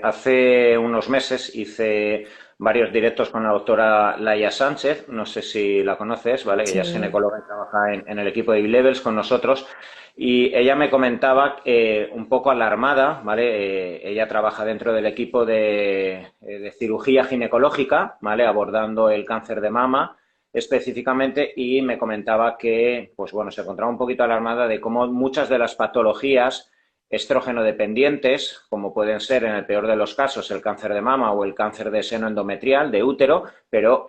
Hace unos meses hice varios directos con la doctora Laia Sánchez, no sé si la conoces, ¿vale? Que ella es Sí, ginecóloga y trabaja en el equipo de B-Levels con nosotros. Y ella me comentaba un poco alarmada, ¿vale? Ella trabaja dentro del equipo de cirugía ginecológica, ¿vale? Abordando el cáncer de mama específicamente y me comentaba que, pues bueno, se encontraba un poquito alarmada de cómo muchas de las patologías estrógeno dependientes, como pueden ser en el peor de los casos el cáncer de mama o el cáncer de seno endometrial, de útero, pero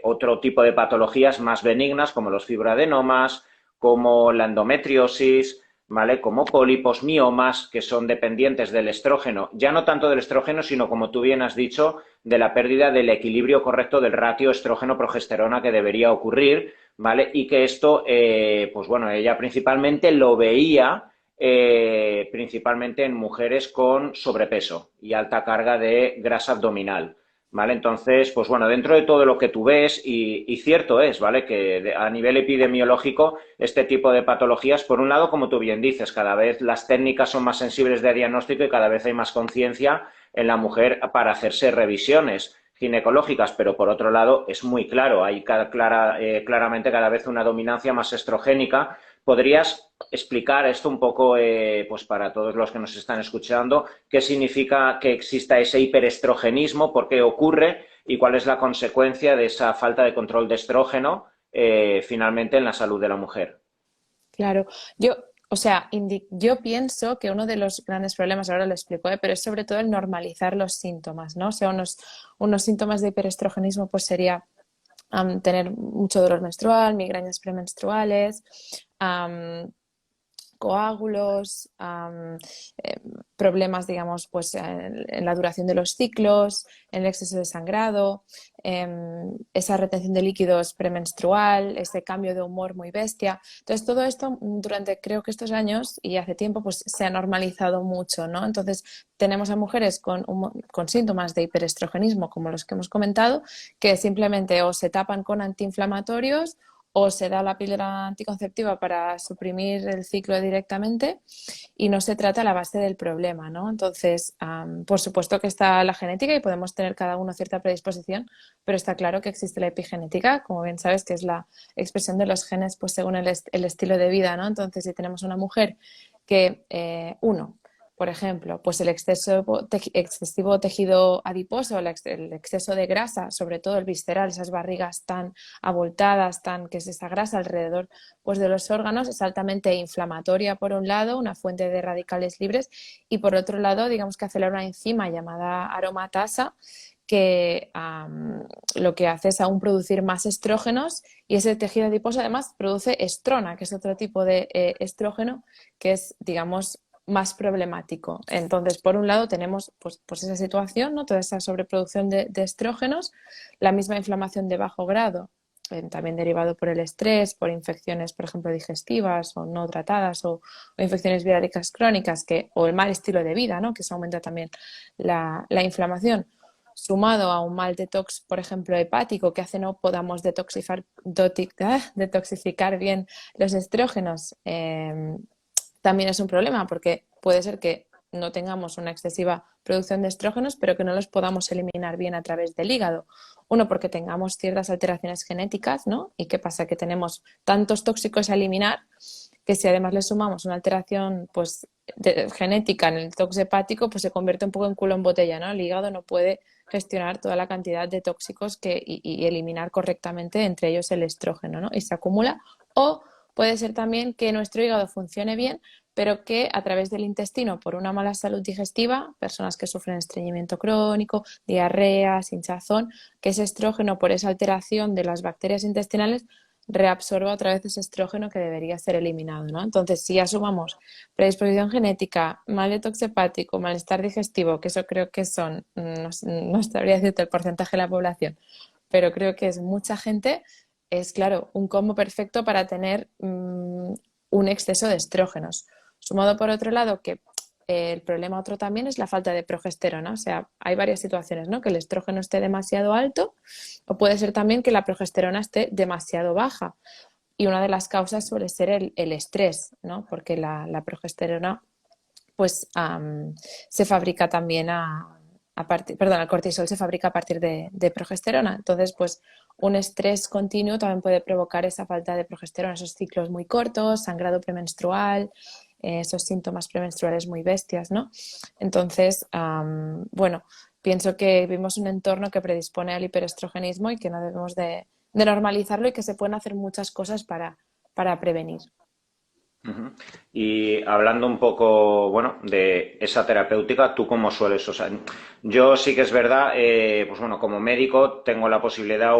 otro tipo de patologías más benignas como los fibroadenomas, como la endometriosis, ¿vale? Como pólipos, miomas, que son dependientes del estrógeno, ya no tanto del estrógeno, sino como tú bien has dicho, de la pérdida del equilibrio correcto del ratio estrógeno-progesterona que debería ocurrir, ¿vale? Y que esto, pues bueno, ella principalmente lo veía principalmente en mujeres con sobrepeso y alta carga de grasa abdominal. ¿Vale? Entonces, pues bueno, dentro de todo lo que tú ves, y cierto es, ¿vale? Que a nivel epidemiológico, este tipo de patologías, por un lado, como tú bien dices, cada vez las técnicas son más sensibles de diagnóstico y cada vez hay más conciencia en la mujer para hacerse revisiones ginecológicas, pero por otro lado es muy claro, hay claramente cada vez una dominancia más estrogénica. ¿Podrías explicar esto un poco, pues para todos los que nos están escuchando, qué significa que exista ese hiperestrogenismo, por qué ocurre y cuál es la consecuencia de esa falta de control de estrógeno finalmente en la salud de la mujer? claro. Yo, o sea, yo pienso que uno de los grandes problemas, ahora lo explico, pero es sobre todo el normalizar los síntomas, ¿no? O sea, unos síntomas de hiperestrogenismo pues sería tener mucho dolor menstrual, migrañas premenstruales, am, coágulos, eh, problemas, digamos, pues en la duración de los ciclos, en el exceso de sangrado, esa retención de líquidos premenstrual, ese cambio de humor muy bestia. Entonces, todo esto durante creo que estos años y hace tiempo pues se ha normalizado mucho, ¿no? Entonces, tenemos a mujeres con síntomas de hiperestrogenismo, como los que hemos comentado, que simplemente o se tapan con antiinflamatorios o se da la píldora anticonceptiva para suprimir el ciclo directamente y no se trata la base del problema, ¿no? Entonces, por supuesto que está la genética y podemos tener cada uno cierta predisposición, pero está claro que existe la epigenética, como bien sabes, que es la expresión de los genes pues según el estilo de vida, ¿no? Entonces, si tenemos una mujer que, uno, por ejemplo, pues el excesivo tejido adiposo, el exceso de grasa, sobre todo el visceral, esas barrigas tan abultadas, que es esa grasa alrededor pues, de los órganos, es altamente inflamatoria por un lado, una fuente de radicales libres, y por otro lado, digamos que acelera una enzima llamada aromatasa que lo que hace es aún producir más estrógenos y ese tejido adiposo además produce estrona, que es otro tipo de estrógeno que es, digamos, más problemático. Entonces, por un lado tenemos pues esa situación, ¿no? Toda esa sobreproducción de estrógenos, la misma inflamación de bajo grado, también derivado por el estrés, por infecciones, por ejemplo, digestivas o no tratadas o infecciones viráricas crónicas o el mal estilo de vida, ¿no? Que eso aumenta también la inflamación sumado a un mal detox, por ejemplo, hepático, que hace no podamos detoxificar bien los estrógenos, también es un problema porque puede ser que no tengamos una excesiva producción de estrógenos, pero que no los podamos eliminar bien a través del hígado. Uno, porque tengamos ciertas alteraciones genéticas, ¿no? ¿Y qué pasa? Que tenemos tantos tóxicos a eliminar que si además le sumamos una alteración pues, genética en el tox hepático, pues se convierte un poco en culo en botella, ¿no? El hígado no puede gestionar toda la cantidad de tóxicos y eliminar correctamente, entre ellos el estrógeno, ¿no? Y se acumula. O puede ser también que nuestro hígado funcione bien, pero que a través del intestino, por una mala salud digestiva, personas que sufren estreñimiento crónico, diarreas, hinchazón, que ese estrógeno, por esa alteración de las bacterias intestinales, reabsorba otra vez ese estrógeno que debería ser eliminado, ¿no? Entonces, si ya sumamos predisposición genética, mal detox hepático, malestar digestivo, que eso creo que son, no sabría decirte el porcentaje de la población, pero creo que es mucha gente, es claro, un combo perfecto para tener un exceso de estrógenos. Sumado por otro lado que el problema otro también es la falta de progesterona, o sea, hay varias situaciones, ¿no? Que el estrógeno esté demasiado alto o puede ser también que la progesterona esté demasiado baja. Y una de las causas suele ser el estrés, ¿no? Porque la progesterona pues se fabrica también perdón, el cortisol se fabrica a partir de progesterona. Entonces, pues un estrés continuo también puede provocar esa falta de progesterona, esos ciclos muy cortos, sangrado premenstrual, esos síntomas premenstruales muy bestias, ¿no? Entonces, bueno, pienso que vivimos un entorno que predispone al hiperestrogenismo y que no debemos de normalizarlo y que se pueden hacer muchas cosas para prevenir. Ujú. Y hablando un poco, bueno, de esa terapéutica, ¿tú cómo sueles? O sea, yo sí que es verdad, pues bueno, como médico tengo la posibilidad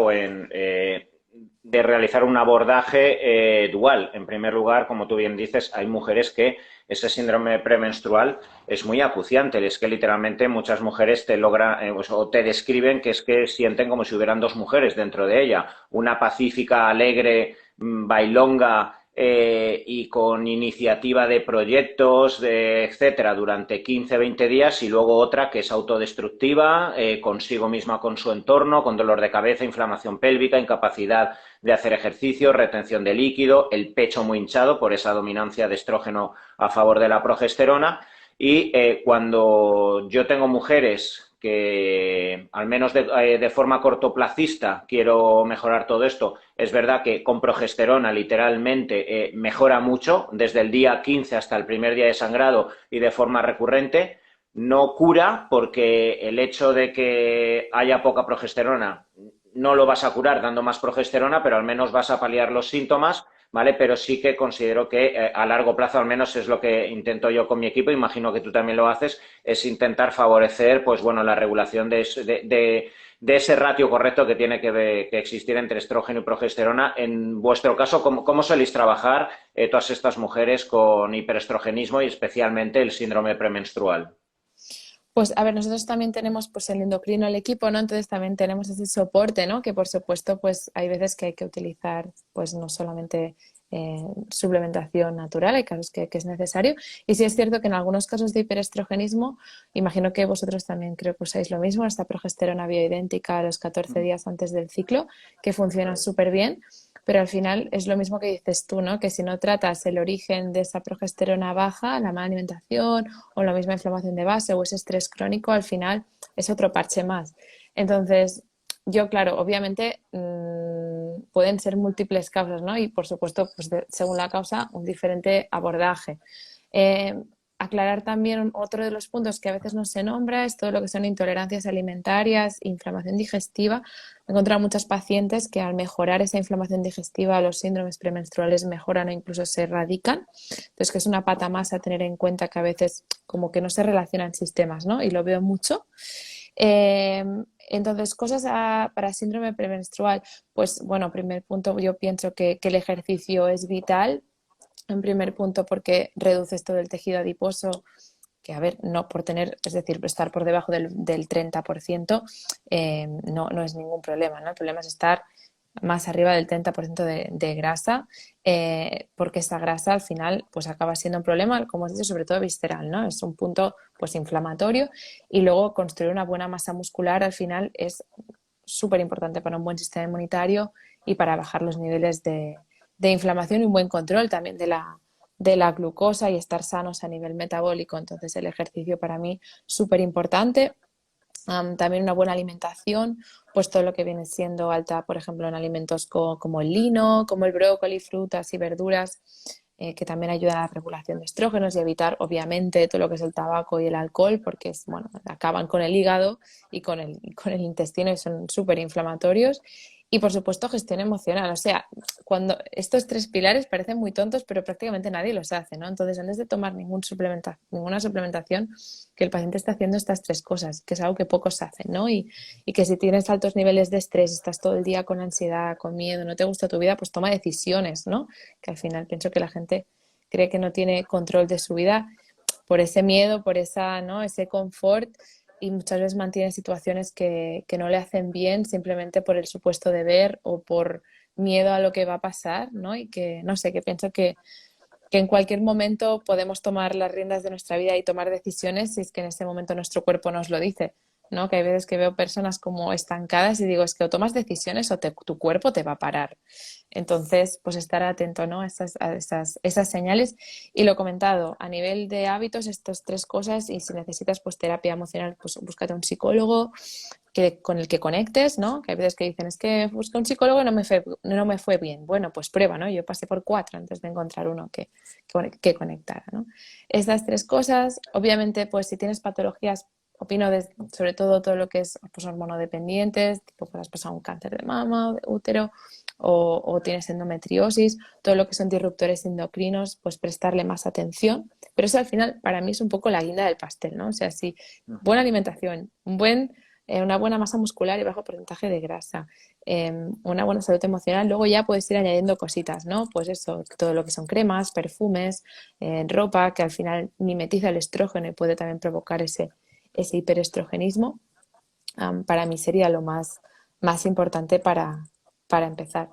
de realizar un abordaje dual. En primer lugar, como tú bien dices, hay mujeres que ese síndrome premenstrual es muy acuciante. Es que literalmente muchas mujeres te logran pues, o te describen que es que sienten como si hubieran dos mujeres dentro de ella. Una pacífica, alegre, bailonga y con iniciativa de proyectos, etcétera, durante 15, 20 días y luego otra que es autodestructiva, consigo misma, con su entorno, con dolor de cabeza, inflamación pélvica, incapacidad de hacer ejercicio, retención de líquido, el pecho muy hinchado por esa dominancia de estrógeno a favor de la progesterona. Y cuando yo tengo mujeres que, al menos de forma cortoplacista, quiero mejorar todo esto, es verdad que con progesterona literalmente mejora mucho, desde el día 15 hasta el primer día de sangrado y de forma recurrente. No cura, porque el hecho de que haya poca progesterona no lo vas a curar dando más progesterona, pero al menos vas a paliar los síntomas, ¿vale? Pero sí que considero que a largo plazo, al menos es lo que intento yo con mi equipo, imagino que tú también lo haces, es intentar favorecer, pues bueno, la regulación de ese ratio correcto que tiene que existir entre estrógeno y progesterona. En vuestro caso, ¿cómo soléis trabajar todas estas mujeres con hiperestrogenismo y especialmente el síndrome premenstrual? Pues a ver, nosotros también tenemos pues el endocrino, el equipo, ¿no? Entonces también tenemos ese soporte, ¿no? Que por supuesto pues hay veces que hay que utilizar pues no solamente suplementación natural, hay casos que es necesario. Y sí es cierto que en algunos casos de hiperestrogenismo, imagino que vosotros también creo que usáis lo mismo, esta progesterona bioidéntica a los 14 días antes del ciclo, que funciona súper bien. Pero al final es lo mismo que dices tú, ¿no? Que si no tratas el origen de esa progesterona baja, la mala alimentación o la misma inflamación de base o ese estrés crónico, al final es otro parche más. Entonces, yo, claro, obviamente pueden ser múltiples causas, ¿no? Y por supuesto, pues según la causa, un diferente abordaje. Eh, Aclarar también otro de los puntos que a veces no se nombra es todo lo que son intolerancias alimentarias, inflamación digestiva. He encontrado muchas pacientes que al mejorar esa inflamación digestiva, los síndromes premenstruales mejoran o incluso se erradican. Entonces, que es una pata más a tener en cuenta, que a veces como que no se relacionan sistemas, ¿no? Y lo veo mucho. Eh, entonces, cosas para síndrome premenstrual, pues bueno, primer punto, yo pienso que el ejercicio es vital. En primer punto, porque reduces todo el tejido adiposo, que a ver, no por tener, es decir, estar por debajo del 30%, no es ningún problema, ¿no? El problema es estar más arriba del 30% de grasa, porque esa grasa al final pues acaba siendo un problema, como has dicho, sobre todo visceral, ¿no? Es un punto pues inflamatorio, y luego construir una buena masa muscular al final es súper importante para un buen sistema inmunitario y para bajar los niveles de inflamación y un buen control también de la glucosa y estar sanos a nivel metabólico. Entonces el ejercicio para mí súper importante. También una buena alimentación, pues todo lo que viene siendo alta, por ejemplo, en alimentos como el lino, como el brócoli, frutas y verduras, que también ayudan a la regulación de estrógenos y evitar, obviamente, todo lo que es el tabaco y el alcohol, porque bueno, acaban con el hígado y con el intestino y son súper inflamatorios. Y por supuesto, gestión emocional. O sea, cuando estos tres pilares parecen muy tontos, pero prácticamente nadie los hace, ¿no? Entonces, antes de tomar ninguna suplementación, que el paciente esté haciendo estas tres cosas, que es algo que pocos hacen, ¿no? Y que si tienes altos niveles de estrés, estás todo el día con ansiedad, con miedo, no te gusta tu vida, pues toma decisiones, ¿no? Que al final pienso que la gente cree que no tiene control de su vida por ese miedo, por esa, ¿no? Ese confort, y muchas veces mantiene situaciones que no le hacen bien simplemente por el supuesto deber o por miedo a lo que va a pasar, ¿no? Y que, no sé, que pienso que en cualquier momento podemos tomar las riendas de nuestra vida y tomar decisiones si es que en ese momento nuestro cuerpo nos lo dice. ¿no? Que hay veces que veo personas como estancadas y digo, es que o tomas decisiones o tu cuerpo te va a parar. Entonces, pues estar atento, ¿no? A esas señales. Y lo comentado, a nivel de hábitos, estas tres cosas, y si necesitas pues terapia emocional, pues búscate un psicólogo con el que conectes, ¿no? Que hay veces que dicen, es que busqué un psicólogo y no me fue bien. Bueno, pues prueba, ¿no? Yo pasé por 4 antes de encontrar uno que conectara, ¿no? Estas tres cosas, obviamente, pues si tienes patologías, opino sobre todo lo que es pues, hormonodependientes, tipo pues has pasado un cáncer de mama o de útero o tienes endometriosis, todo lo que son disruptores endocrinos, pues prestarle más atención. Pero eso al final para mí es un poco la guinda del pastel, ¿no? O sea, si buena alimentación, una buena masa muscular y bajo porcentaje de grasa, una buena salud emocional, luego ya puedes ir añadiendo cositas, ¿no? Pues eso, todo lo que son cremas, perfumes, ropa, que al final mimetiza el estrógeno y puede también provocar ese hiperestrogenismo. Para mí sería lo más importante para empezar.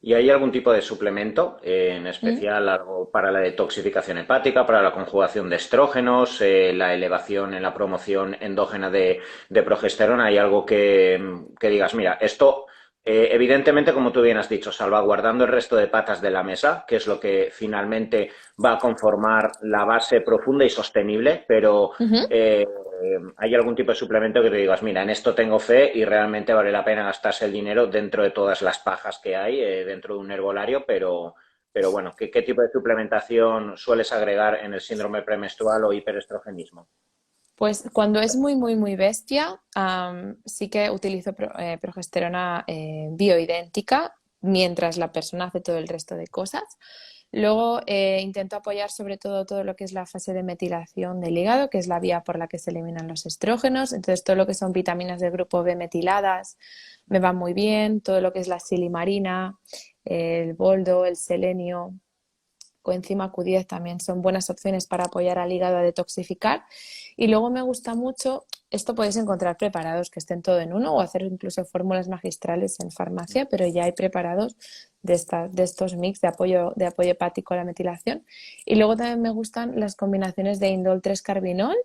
¿Y hay algún tipo de suplemento, en ¿Mm? especial algo para la detoxificación hepática, para la conjugación de estrógenos, la elevación en la promoción endógena de progesterona? ¿Hay algo que digas, mira, esto, evidentemente, como tú bien has dicho, salvaguardando el resto de patas de la mesa, que es lo que finalmente va a conformar la base profunda y sostenible, pero Ujú. eh, ¿hay algún tipo de suplemento que te digas, mira, en esto tengo fe y realmente vale la pena gastarse el dinero dentro de todas las pajas que hay dentro de un herbolario? Pero bueno, ¿qué tipo de suplementación sueles agregar en el síndrome premenstrual o hiperestrogenismo? Pues cuando es muy, muy, muy bestia, sí que utilizo progesterona bioidéntica mientras la persona hace todo el resto de cosas. Luego intento apoyar sobre todo lo que es la fase de metilación del hígado, que es la vía por la que se eliminan los estrógenos. Entonces, todo lo que son vitaminas del grupo B metiladas me van muy bien. Todo lo que es la silimarina, el boldo, el selenio, coenzima Q10 también son buenas opciones para apoyar al hígado a detoxificar. Y luego me gusta mucho, esto podéis encontrar preparados que estén todo en uno o hacer incluso fórmulas magistrales en farmacia, pero ya hay preparados de estos mix de apoyo hepático a la metilación. Y luego también me gustan las combinaciones de indol 3-carbinol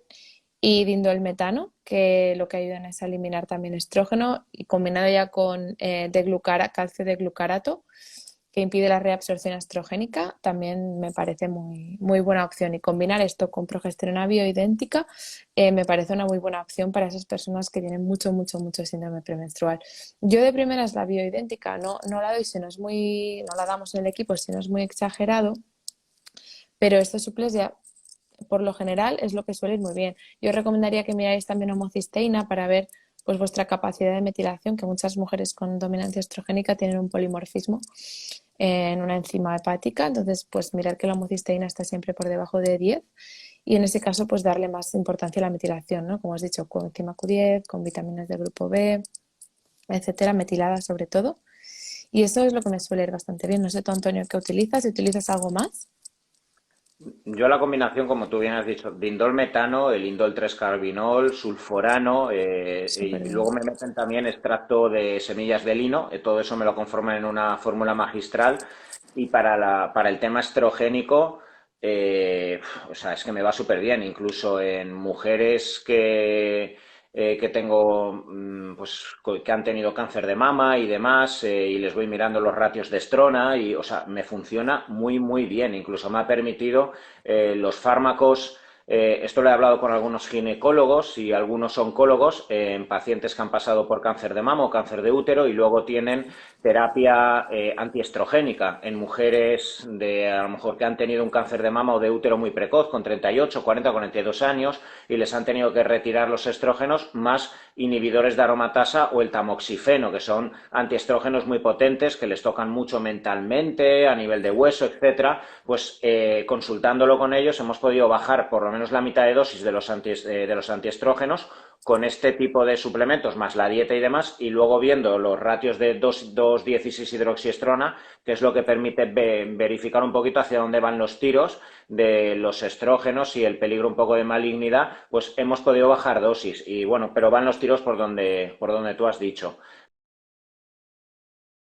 y dindol metano, que lo que ayudan es a eliminar también estrógeno y combinado ya con calcio de glucarato que impide la reabsorción estrogénica, también me parece muy, muy buena opción. Y combinar esto con progesterona bioidéntica me parece una muy buena opción para esas personas que tienen mucho, mucho, mucho síndrome premenstrual. Yo de primeras la bioidéntica no la doy si no es no la damos en el equipo si no es muy exagerado, pero estos suples ya por lo general es lo que suele ir muy bien. Yo recomendaría que miráis también homocisteína para ver pues vuestra capacidad de metilación, que muchas mujeres con dominancia estrogénica tienen un polimorfismo en una enzima hepática, entonces pues mirar que la homocisteína está siempre por debajo de 10 y en ese caso pues darle más importancia a la metilación, ¿no? Como has dicho, con enzima Q10, con vitaminas del grupo B, etcétera, metiladas sobre todo. Y eso es lo que me suele ir bastante bien. No sé tú, Antonio, ¿qué utilizas? ¿Si utilizas algo más? Yo la combinación, como tú bien has dicho, de indol metano, el indol 3-carbinol, sulforano, Súper y bien. luego me meten también extracto de semillas de lino, todo eso me lo conforman en una fórmula magistral. Y para el tema estrogénico, o sea, es que me va súper bien, incluso en mujeres que tengo, pues, que han tenido cáncer de mama y demás, y les voy mirando los ratios de estrona, y, o sea, me funciona muy, muy bien. Incluso me ha permitido los fármacos. Esto lo he hablado con algunos ginecólogos y algunos oncólogos en pacientes que han pasado por cáncer de mama o cáncer de útero y luego tienen terapia antiestrogénica en mujeres a lo mejor que han tenido un cáncer de mama o de útero muy precoz, con 38, 40, 42 años, y les han tenido que retirar los estrógenos más inhibidores de aromatasa o el tamoxifeno, que son antiestrógenos muy potentes que les tocan mucho mentalmente, a nivel de hueso, etcétera. Pues consultándolo con ellos hemos podido bajar por lo menos la mitad de dosis de los antiestrógenos con este tipo de suplementos, más la dieta y demás, y luego viendo los ratios de 2,16-hidroxiestrona, que es lo que permite verificar un poquito hacia dónde van los tiros de los estrógenos y el peligro un poco de malignidad, pues hemos podido bajar dosis. Y bueno, pero van los tiros por donde tú has dicho.